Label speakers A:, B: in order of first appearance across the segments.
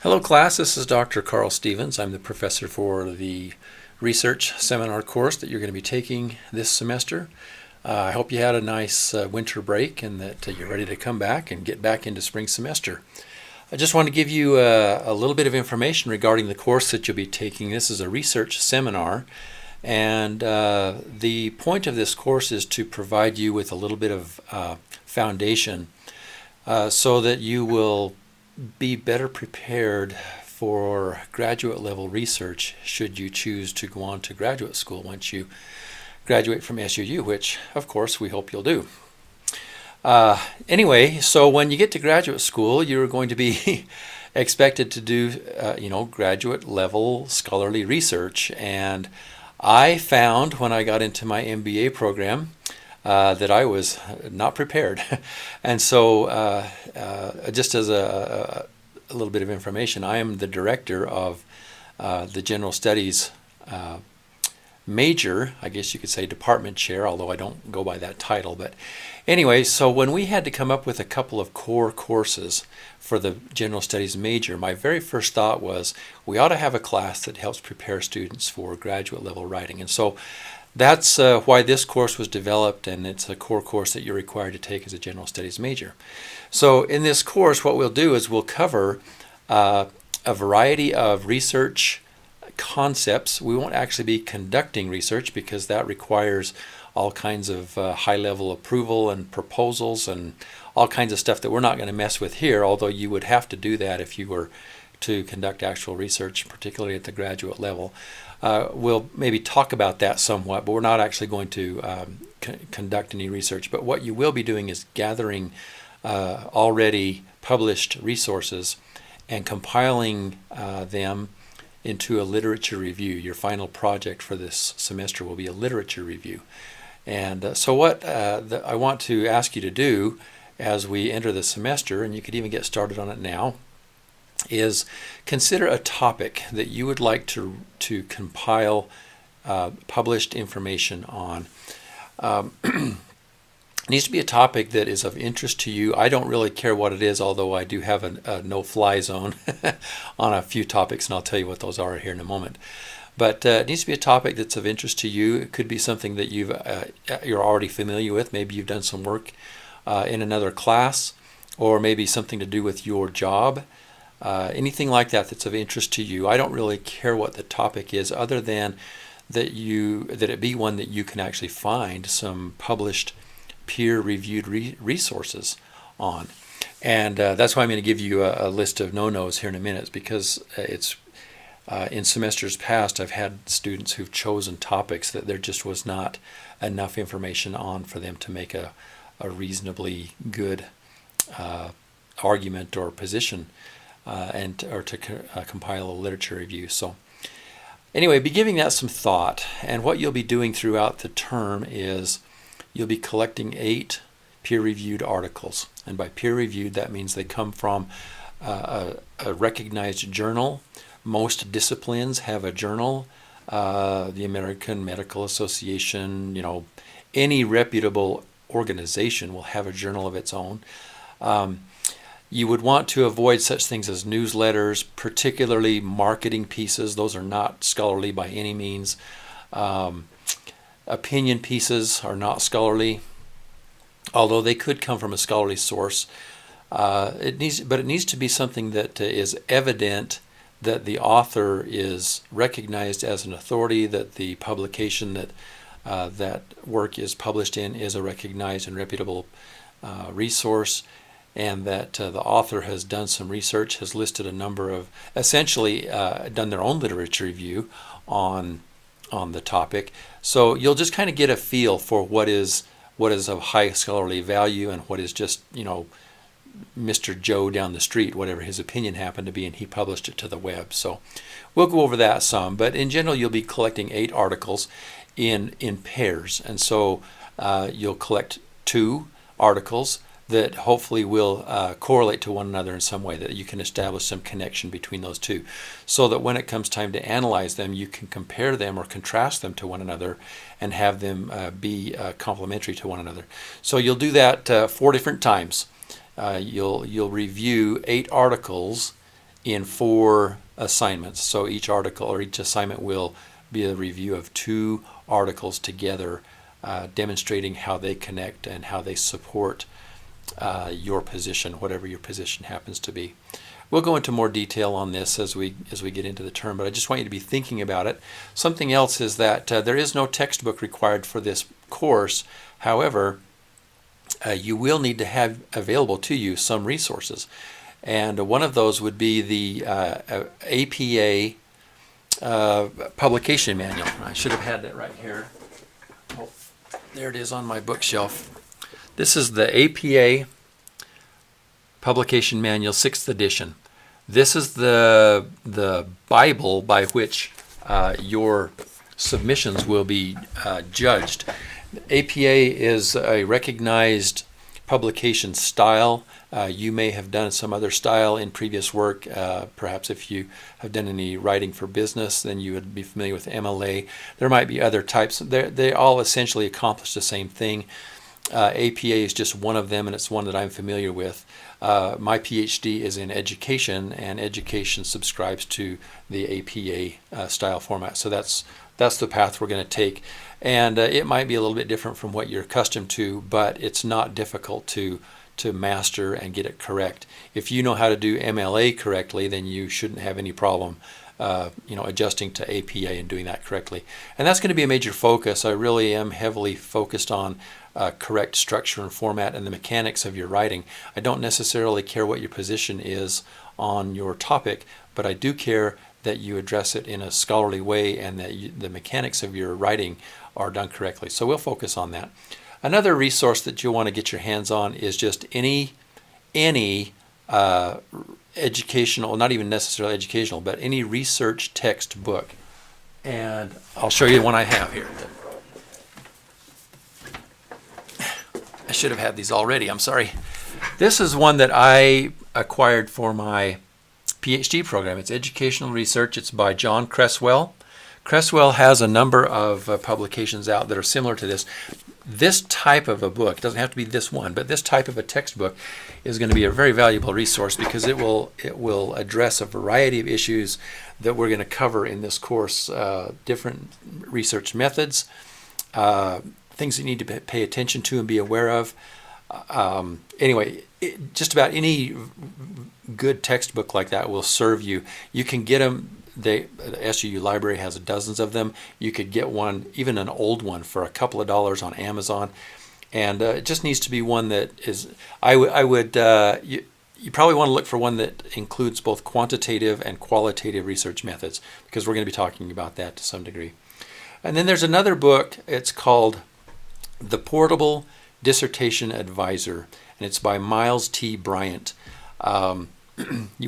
A: Hello class, this is Dr. Carl Stevens. I'm the professor for the research seminar course that you're going to be taking this semester. I hope you had a nice winter break and that you're ready to come back and get back into spring semester. I just want to give you a little bit of information regarding the course that you'll be taking. This is a research seminar, and the point of this course is to provide you with a little bit of foundation so that you will be better prepared for graduate level research should you choose to go on to graduate school once you graduate from SUU, which of course we hope you'll do. Anyway, so when you get to graduate school, you're going to be expected to do graduate level scholarly research, and I found when I got into my MBA program that I was not prepared. And so just as a little bit of information, I am the director of the General Studies major, I guess you could say department chair, although I don't go by that title. But anyway, so when we had to come up with a couple of core courses for the General Studies major, my very first thought was we ought to have a class that helps prepare students for graduate level writing. And so that's why this course was developed, and it's a core course that you're required to take as a General Studies major. So in this course, what we'll do is we'll cover a variety of research concepts. We won't actually be conducting research because that requires all kinds of high-level approval and proposals and all kinds of stuff that we're not going to mess with here, although you would have to do that if you were to conduct actual research, particularly at the graduate level. We'll maybe talk about that somewhat, but we're not actually going to conduct any research. But what you will be doing is gathering already published resources and compiling them into a literature review. Your final project for this semester will be a literature review. And so what I want to ask you to do as we enter the semester, and you could even get started on it now, is consider a topic that you would like to compile published information on. It needs to be a topic that is of interest to you. I don't really care what it is, although I do have a no-fly zone on a few topics, and I'll tell you what those are here in a moment. But it needs to be a topic that's of interest to you. It could be something that you're already familiar with. Maybe you've done some work in another class, or maybe something to do with your job. Anything like that that's of interest to you. I don't really care what the topic is, other than that it be one that you can actually find some published peer-reviewed resources on. And that's why I'm going to give you a list of no-nos here in a minute, because it's in semesters past I've had students who've chosen topics that there just was not enough information on for them to make a reasonably good argument or position or to compile a literature review. So anyway, be giving that some thought, and what you'll be doing throughout the term is you'll be collecting 8 peer-reviewed articles. And by peer-reviewed, that means they come from a recognized journal. Most disciplines have a journal. The American Medical Association, any reputable organization will have a journal of its own. You would want to avoid such things as newsletters, particularly marketing pieces. Those are not scholarly by any means. Opinion pieces are not scholarly, although they could come from a scholarly source. It needs to be something that is evident that the author is recognized as an authority, that the publication that that work is published in is a recognized and reputable resource, and that the author has done some research, has listed a number of, essentially done their own literature review on the topic. So you'll just kind of get a feel for what is of high scholarly value and what is just, Mr. Joe down the street, whatever his opinion happened to be, and he published it to the web. So we'll go over that some, but in general you'll be collecting 8 articles in pairs, and so you'll collect 2 articles that hopefully will correlate to one another in some way, that you can establish some connection between those two, so that when it comes time to analyze them, you can compare them or contrast them to one another and have them be complementary to one another. So you'll do that 4 different times. You'll review 8 articles in 4 assignments. So each article or each assignment will be a review of 2 articles together, demonstrating how they connect and how they support your position, whatever your position happens to be. We'll go into more detail on this as we get into the term, but I just want you to be thinking about it. Something else is that there is no textbook required for this course. However, you will need to have available to you some resources. And one of those would be the APA publication manual. I should have had that right here. Oh, there it is on my bookshelf. This is the APA Publication Manual 6th edition. This is the Bible by which your submissions will be judged. APA is a recognized publication style. You may have done some other style in previous work. Perhaps if you have done any writing for business, then you would be familiar with MLA. There might be other types. They all essentially accomplish the same thing. APA is just one of them, and it's one that I'm familiar with. My PhD is in education, and education subscribes to the APA style format. So that's the path we're going to take. And it might be a little bit different from what you're accustomed to, but it's not difficult to master and get it correct. If you know how to do MLA correctly, then you shouldn't have any problem adjusting to APA and doing that correctly. And that's going to be a major focus. I really am heavily focused on correct structure and format and the mechanics of your writing. I don't necessarily care what your position is on your topic, but I do care that you address it in a scholarly way and that the mechanics of your writing are done correctly. So we'll focus on that. Another resource that you'll want to get your hands on is just any educational, not even necessarily educational, but any research textbook. And I'll show you one I have here. I should have had these already, I'm sorry. This is one that I acquired for my PhD program. It's educational research. It's by John Cresswell. Cresswell has a number of publications out that are similar to this. This type of a book, it doesn't have to be this one, but this type of a textbook is going to be a very valuable resource because it will address a variety of issues that we're going to cover in this course, different research methods, things you need to pay attention to and be aware of. Anyway, just about any good textbook like that will serve you. You can get them. The SUU library has dozens of them. You could get one, even an old one, for a couple of dollars on Amazon. And it just needs to be one that is, you probably want to look for one that includes both quantitative and qualitative research methods, because we're going to be talking about that to some degree. And then there's another book. It's called The Portable Dissertation Advisor, and it's by Miles T. Bryant. You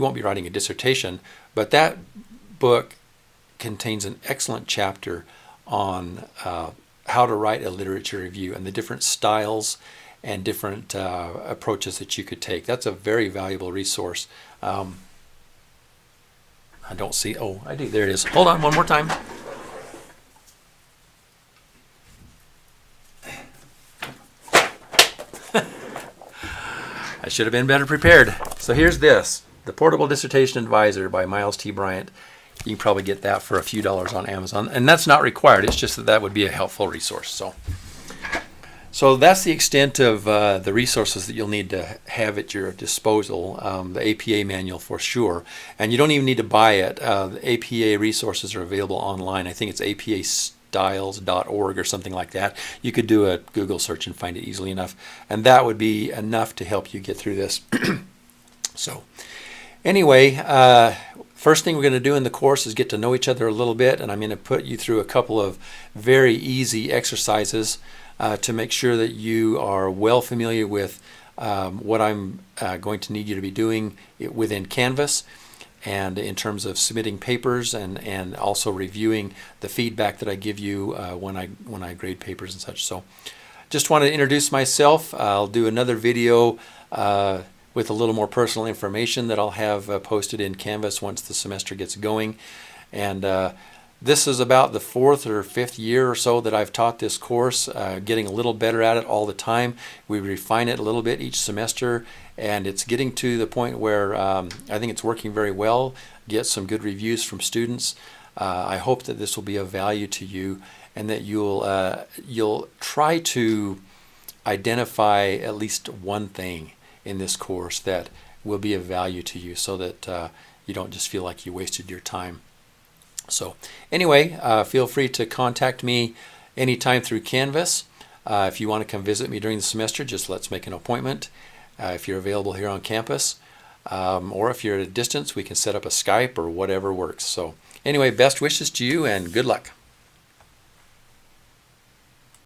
A: won't be writing a dissertation, but that book contains an excellent chapter on how to write a literature review and the different styles and different approaches that you could take. That's a very valuable resource. I don't see, oh, I do, there it is. Hold on one more time. I should have been better prepared. So here's this, The Portable Dissertation Advisor by Miles T. Bryant. You can probably get that for a few dollars on Amazon, and that's not required. It's just that would be a helpful resource. So that's the extent of the resources that you'll need to have at your disposal. The APA manual for sure, and you don't even need to buy it. The APA resources are available online. I think it's apastyles.org or something like that. You could do a Google search and find it easily enough, and that would be enough to help you get through this. So anyway, first thing we're going to do in the course is get to know each other a little bit, and I'm going to put you through a couple of very easy exercises to make sure that you are well familiar with what I'm going to need you to be doing within Canvas, and in terms of submitting papers and also reviewing the feedback that I give you when I grade papers and such. So just want to introduce myself. I'll do another video with a little more personal information that I'll have posted in Canvas once the semester gets going. And this is about the 4th or 5th year or so that I've taught this course, getting a little better at it all the time. We refine it a little bit each semester, and it's getting to the point where I think it's working very well. Get some good reviews from students. I hope that this will be of value to you, and that you'll try to identify at least one thing in this course that will be of value to you, so that you don't just feel like you wasted your time. So anyway, feel free to contact me anytime through Canvas. If you want to come visit me during the semester, just let's make an appointment. If you're available here on campus, or if you're at a distance, we can set up a Skype or whatever works. So anyway, best wishes to you and good luck.